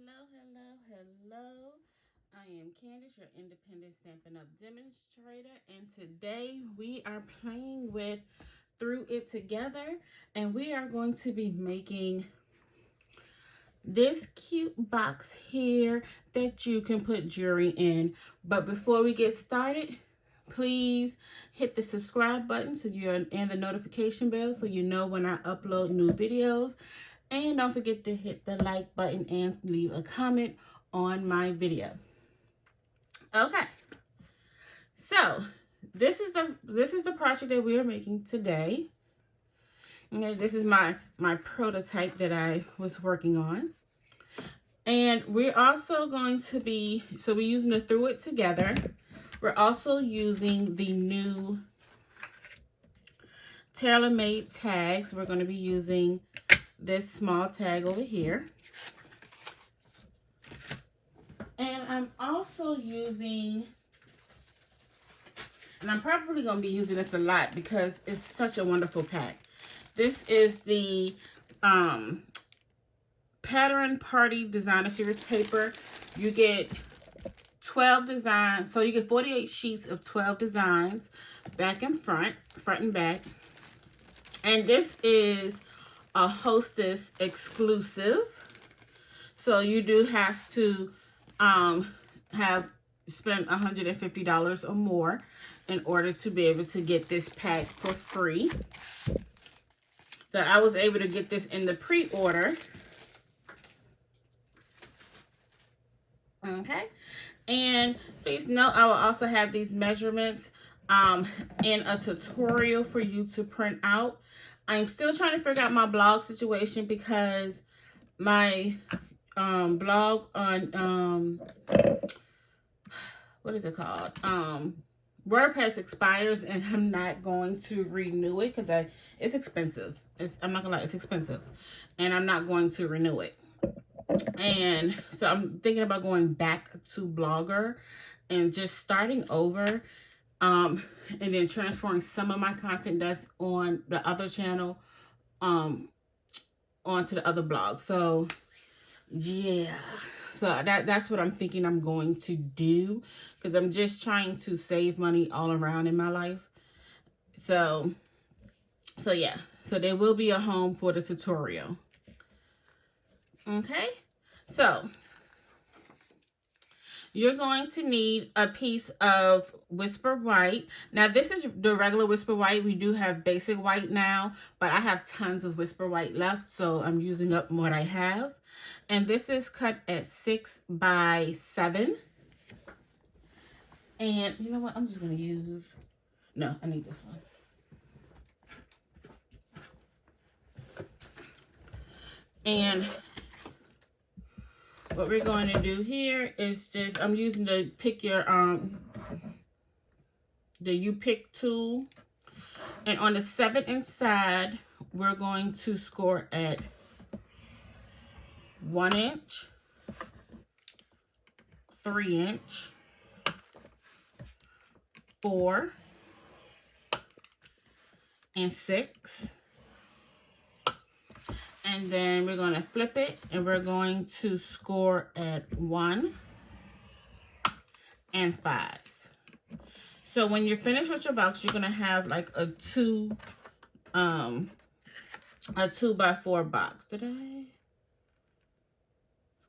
Hello. I am Candace, your independent Stampin' Up! Demonstrator, and today we are playing with Through It Together, and we are going to be making this cute box here that you can put jewelry in. But before we get started, please hit the subscribe button and the notification bell so you know when I upload new videos. And don't forget to hit the like button and leave a comment on my video. Okay, so this is the project that we are making today. Okay, this is my prototype that I was working on. And we're also going to be, so we're using the Through It Together. We're also using the new TaylorMade tags. We're going to be using this small tag over here. And I'm also using, and I'm probably going to be using this a lot because it's such a wonderful pack. This is the Pattern Party Designer Series paper. You get 12 designs, so you get 48 sheets of 12 designs, back and front and back. And this is a Hostess exclusive, so you do have to have spent $150 or more in order to be able to get this pack for free. So I was able to get this in the pre-order. Okay, and please note I will also have these measurements in a tutorial for you to print out. I'm still trying to figure out my blog situation because my blog on what is it called, WordPress expires, and I'm not going to renew it because it's expensive. I'm not gonna lie, it's expensive, and I'm not going to renew it. And so I'm thinking about going back to Blogger and just starting over, and then transferring some of my content that's on the other channel onto the other blog. So yeah, so that's what I'm thinking I'm going to do, because I'm just trying to save money all around in my life. So yeah, so there will be a home for the tutorial. Okay, so you're going to need a piece of Whisper White. Now, this is the regular Whisper White. We do have basic white now, but I have tons of Whisper White left, so I'm using up what I have. And this is cut at 6 by 7. And you know what? I'm just going to use... No, I need this one. And what we're going to do here is just, I'm using the pick your, the You Pick tool. And on the 7-inch side, we're going to score at 1 inch, 3 inch, 4, and 6. And then we're going to flip it, and we're going to score at 1 and 5. So when you're finished with your box, you're going to have like a 2 by 4 box. Did I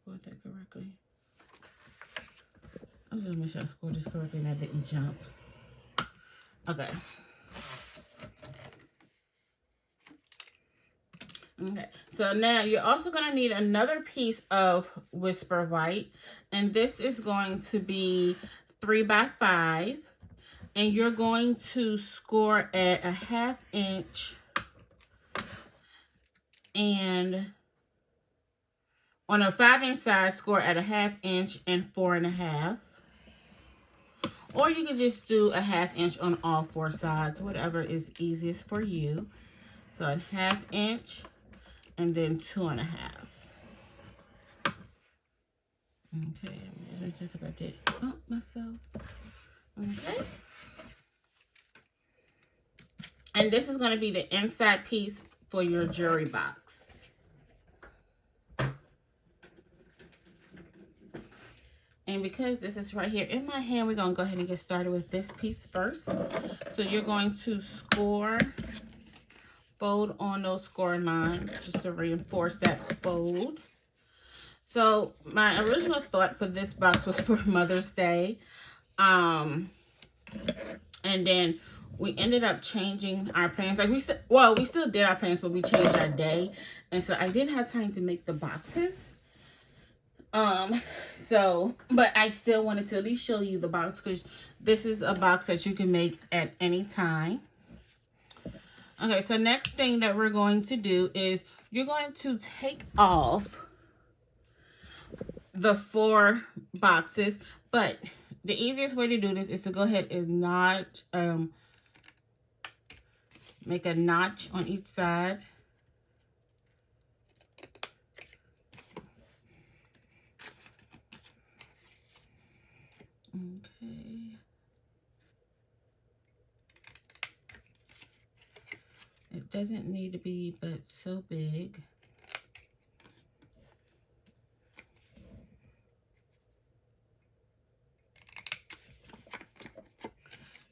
score that correctly? I was going to make sure I scored this correctly and I didn't jump. Okay. Okay, so now you're also going to need another piece of Whisper White, and this is going to be 3 by 5, and you're going to score at a 1/2 inch, and on a 5-inch side, score at a 1/2 inch and 4.5, or you can just do a 1/2 inch on all 4 sides, whatever is easiest for you. So a 1/2 inch. And then 2.5. Okay, I think I did myself. Okay. And this is going to be the inside piece for your jewelry box. And because this is right here in my hand, we're going to go ahead and get started with this piece first. So you're going to fold on those score lines just to reinforce that fold. So my original thought for this box was for Mother's Day. And then we ended up changing our plans. Like we still did our plans, but we changed our day. And so I didn't have time to make the boxes. But I still wanted to at least show you the box, because this is a box that you can make at any time. Okay, so next thing that we're going to do is you're going to take off the 4 boxes, but the easiest way to do this is to go ahead and make a notch on each side. Okay. It doesn't need to be but so big.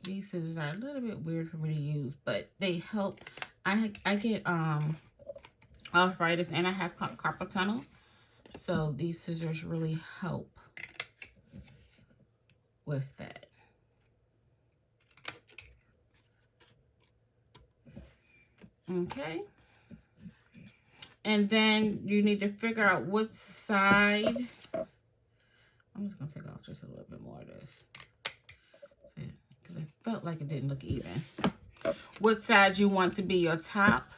These scissors are a little bit weird for me to use, but they help. I get arthritis and I have carpal tunnel, so these scissors really help with that. Okay. And then you need to figure out what side. I'm just going to take off just a little bit more of this, because I felt like it didn't look even. What side you want to be your top.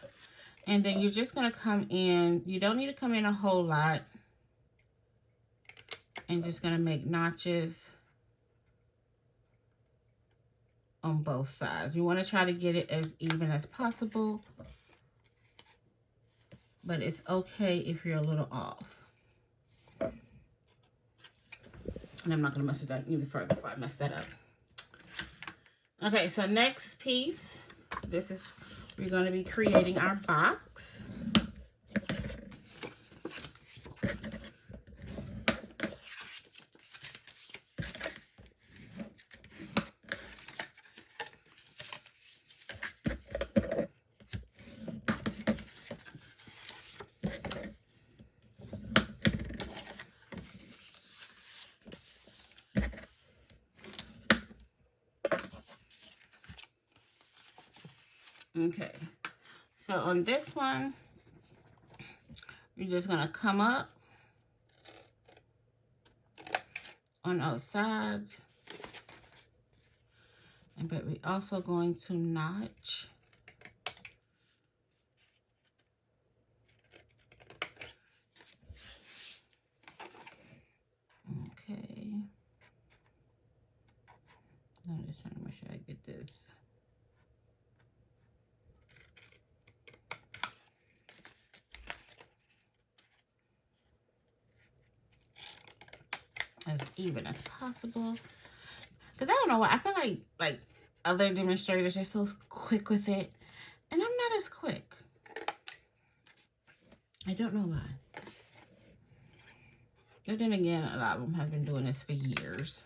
And then you're just going to come in. You don't need to come in a whole lot. And just going to make notches on both sides. You want to try to get it as even as possible, but it's okay if you're a little off. And I'm not going to mess with that even further if I mess that up. Okay, so next piece, we're going to be creating our box. Okay, so on this one, you're just going to come up on both sides, but we're also going to notch. Okay, I'm just trying to make sure I get this. As even as possible, because I don't know why I feel like other demonstrators are so quick with it, and I'm not as quick. I don't know why. But then again, a lot of them have been doing this for years.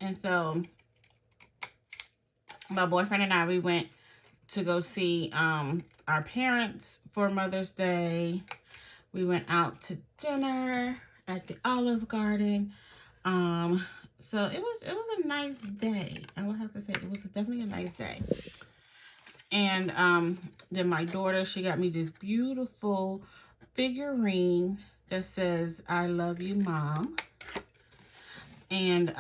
And so my boyfriend and I, we went to go see our parents for Mother's Day. We went out to dinner at the Olive Garden. So it was a nice day. I will have to say it was definitely a nice day. And then my daughter, she got me this beautiful figurine that says, "I love you, Mom." And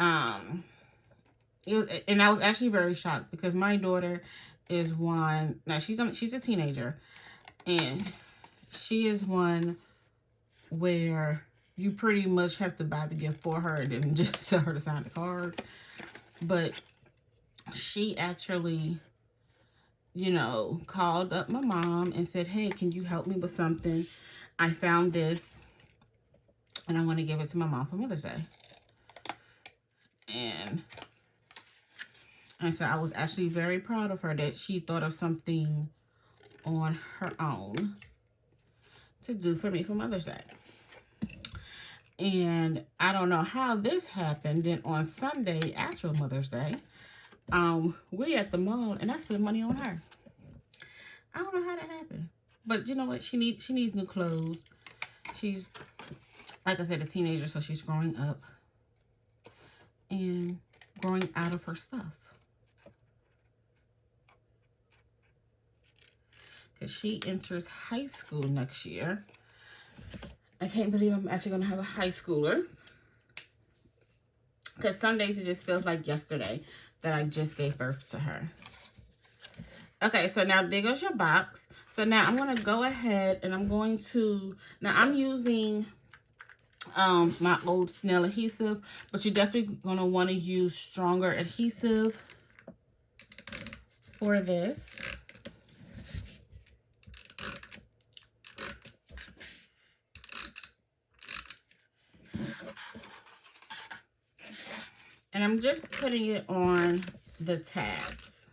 and I was actually very shocked, because my daughter is one. Now she's a teenager, and she is one where you pretty much have to buy the gift for her and then just tell her to sign the card. But she actually, called up my mom and said, "Hey, can you help me with something? I found this and I want to give it to my mom for Mother's Day." And And so I was actually very proud of her that she thought of something on her own to do for me for Mother's Day. And I don't know how this happened. Then on Sunday, actual Mother's Day, we at the mall and I spent money on her. I don't know how that happened. But you know what? She needs new clothes. She's, like I said, a teenager, so she's growing up and growing out of her stuff. Because she enters high school next year. I can't believe I'm actually going to have a high schooler. Because some days it just feels like yesterday that I just gave birth to her. Okay, so now there goes your box. So now I'm going to go ahead and I'm going to... Now I'm using my old snail adhesive. But you're definitely going to want to use stronger adhesive for this. And I'm just putting it on the tabs.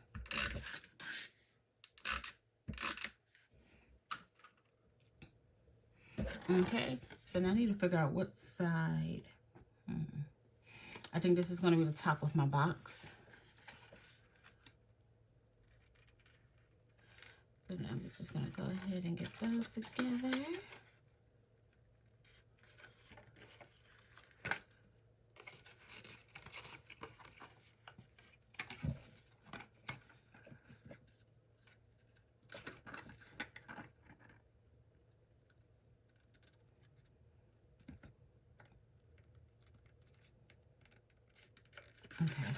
Okay, so now I need to figure out what side. I think this is going to be the top of my box. But now I'm just going to go ahead and get those together. Okay.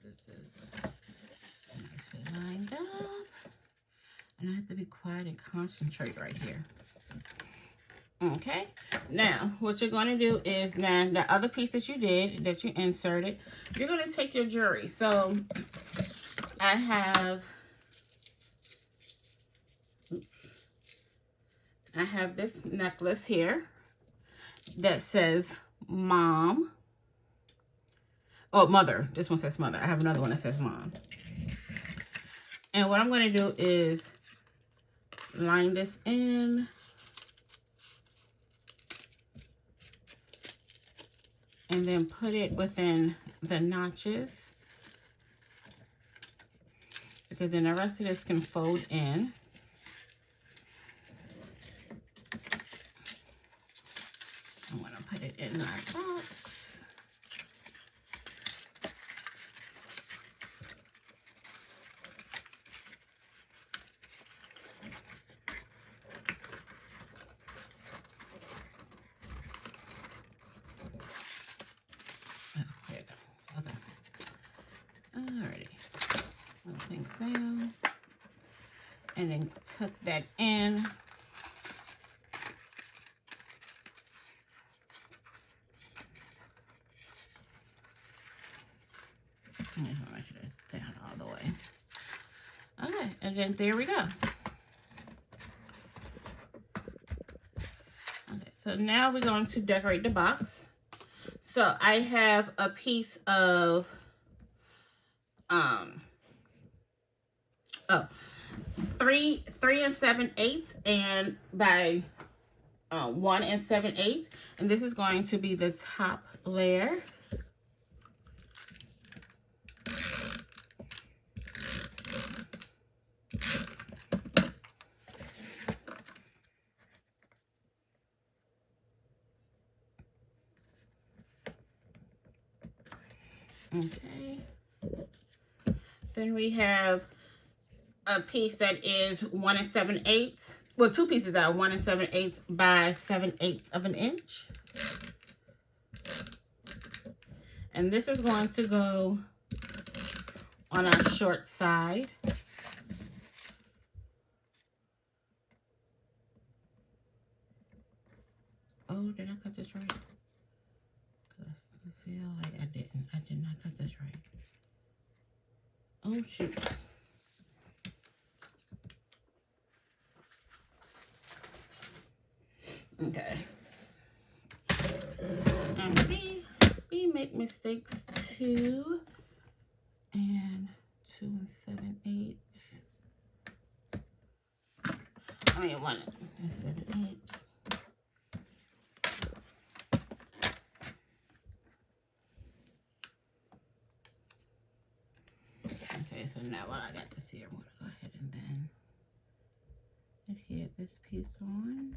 This is nicely lined up. And I have to be quiet and concentrate right here. Okay, now what you're going to do is now the other piece that you did, that you inserted, you're going to take your jewelry. So I have this necklace here that says mom. Oh, mother. This one says mother. I have another one that says mom. And what I'm going to do is line this in. And then put it within the notches. Because then the rest of this can fold in. I'm going to put it in my box. Down and then tuck that in. Make sure it's down all the way. Okay, and then there we go. Okay, so now we're going to decorate the box. So I have a piece of 3 7/8 and by 1 7/8, and this is going to be the top layer. Okay. Then we have a piece that is 1 7/8. Well, two pieces that are 1 7/8 by 7/8 of an inch. And this is going to go on our short side. Oh, did I cut this right? feel like I did not cut this right. Oh, shoot. Okay. And see, we make mistakes too. And 2 7/8. I mean 1 7/8. Okay, so now what I got this here, I'm gonna go ahead and then adhere this piece on.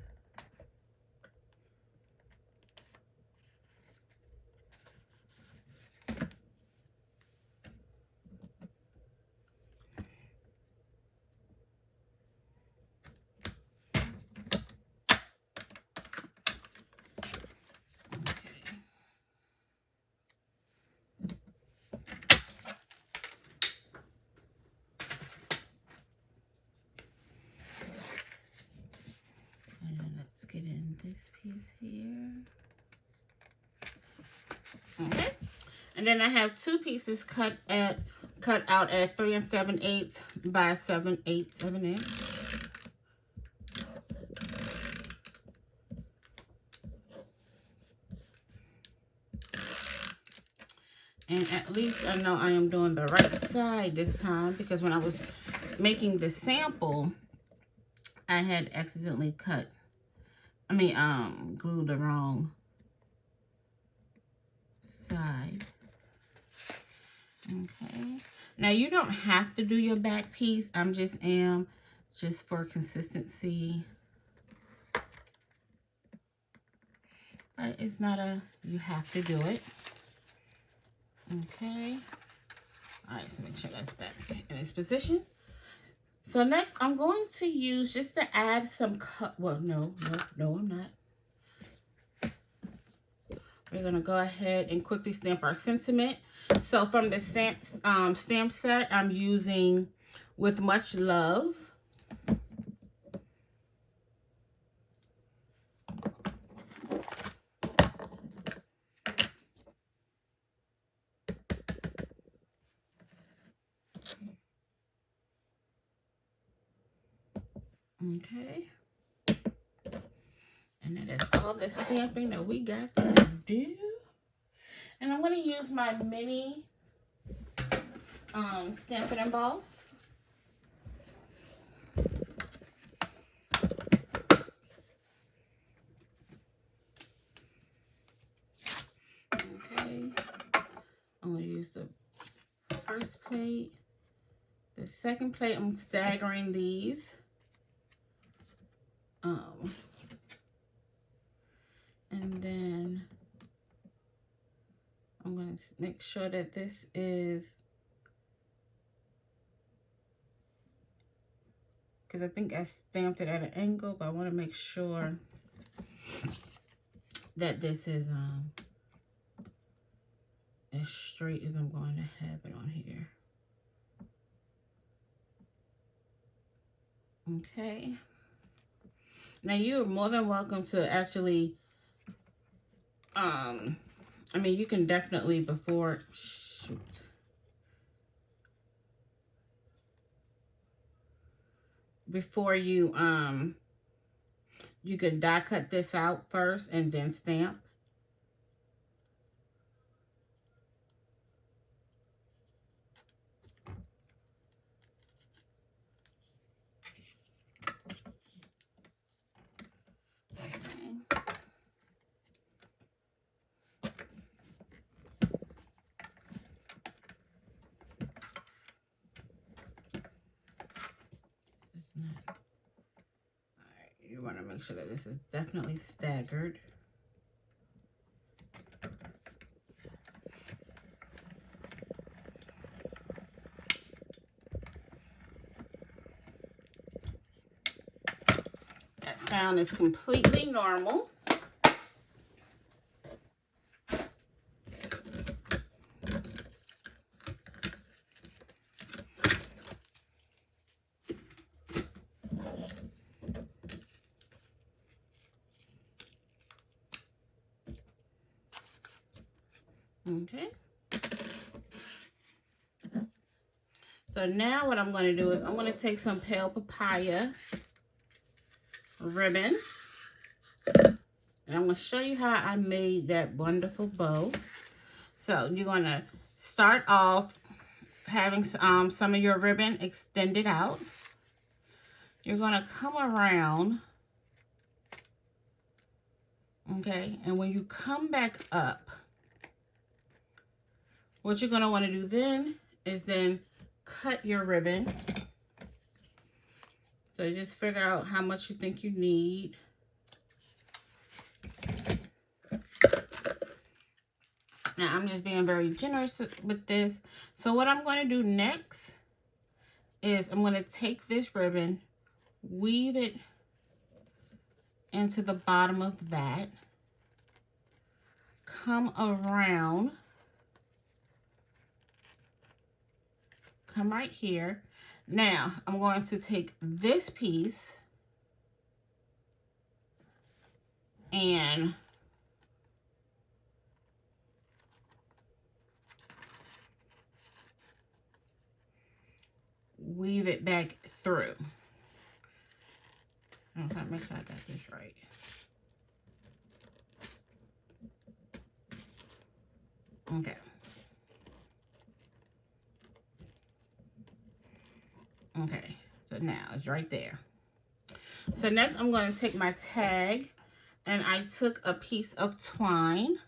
Get in this piece here. Okay, and then I have 2 pieces cut out at 3 7/8 by 7/8. And at least I know I am doing the right side this time, because when I was making the sample, I had accidentally glued the wrong side. Okay. Now you don't have to do your back piece. Just for consistency. But it's not you have to do it. Okay. All right, so make sure that's back in its position. So next, I'm going to use, just to add some well, no, I'm not. We're going to go ahead and quickly stamp our sentiment. So from the stamp set, I'm using With Much Love. Okay. And that is all the stamping that we got to do. And I'm going to use my mini Stamp It Emboss. Okay. I'm going to use the first plate. The second plate, I'm staggering these. And then I'm going to make sure that this is, because I think I stamped it at an angle, but I want to make sure that this is as straight as I'm going to have it on here. Okay. Now you're more than welcome to actually, I mean, you can definitely before you, you can die cut this out first and then stamp. You want to make sure that this is definitely staggered. That sound is completely normal. Okay. So now what I'm going to do is I'm going to take some pale papaya ribbon. And I'm going to show you how I made that wonderful bow. So you're going to start off having some of your ribbon extended out. You're going to come around. Okay. And when you come back up, what you're going to want to do then is then cut your ribbon. So you just figure out how much you think you need. Now, I'm just being very generous with this. So what I'm going to do next is I'm going to take this ribbon, weave it into the bottom of that, come around, come right here. Now, I'm going to take this piece and weave it back through. Okay, make sure I got this right. Okay. Okay, so now it's right there. So next I'm going to take my tag, and I took a piece of twine.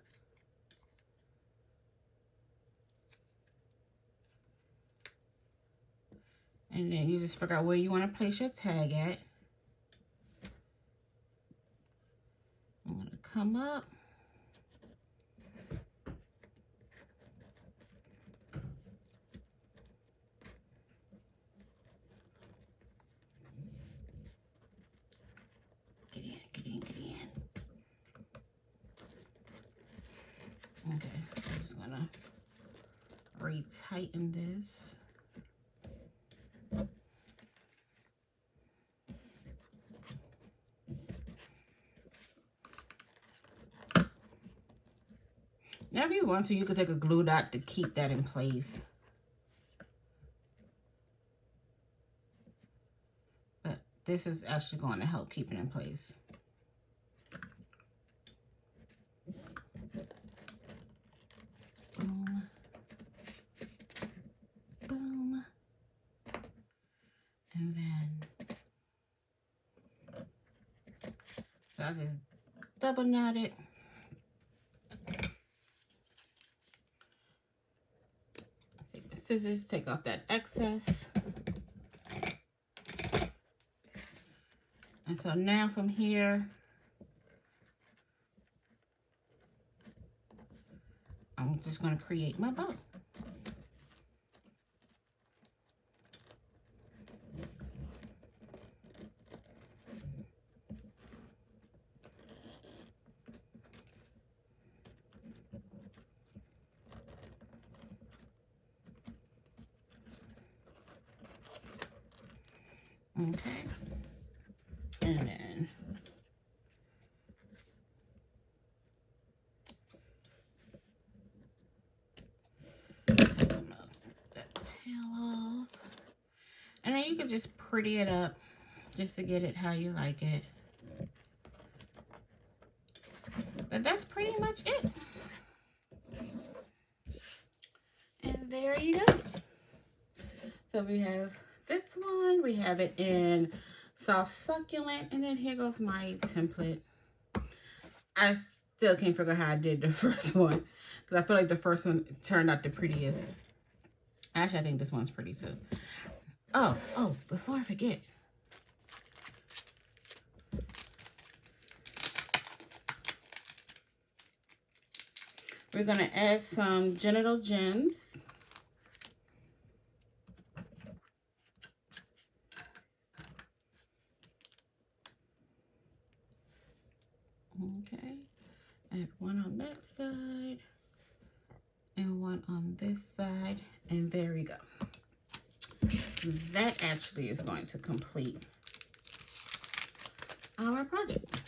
And then you just figure out where you want to place your tag at. I'm going to come up. Get in, get in, get in. Okay, I'm just going to retighten this. Now, if you want to, you could take a glue dot to keep that in place. But this is actually going to help keep it in place. Boom. Boom. And then, so I just double knot it. Scissors, take off that excess. And so now from here, I'm just going to create my bow. Okay, and then that tail off, and then you can just pretty it up just to get it how you like it. But that's pretty much it. And there you go. So we have this one, we have it in soft succulent, and then here goes my template. I still can't figure out how I did the first one, because I feel like the first one turned out the prettiest. Actually, I think this one's pretty too. Oh, before I forget, we're gonna add some genital gems. Okay, add one on that side and one on this side, and there we go. That actually is going to complete our project.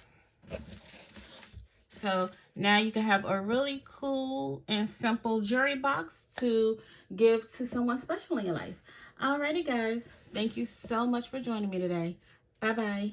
So now you can have a really cool and simple jewelry box to give to someone special in your life. Alrighty, guys. Thank you so much for joining me today. Bye-bye.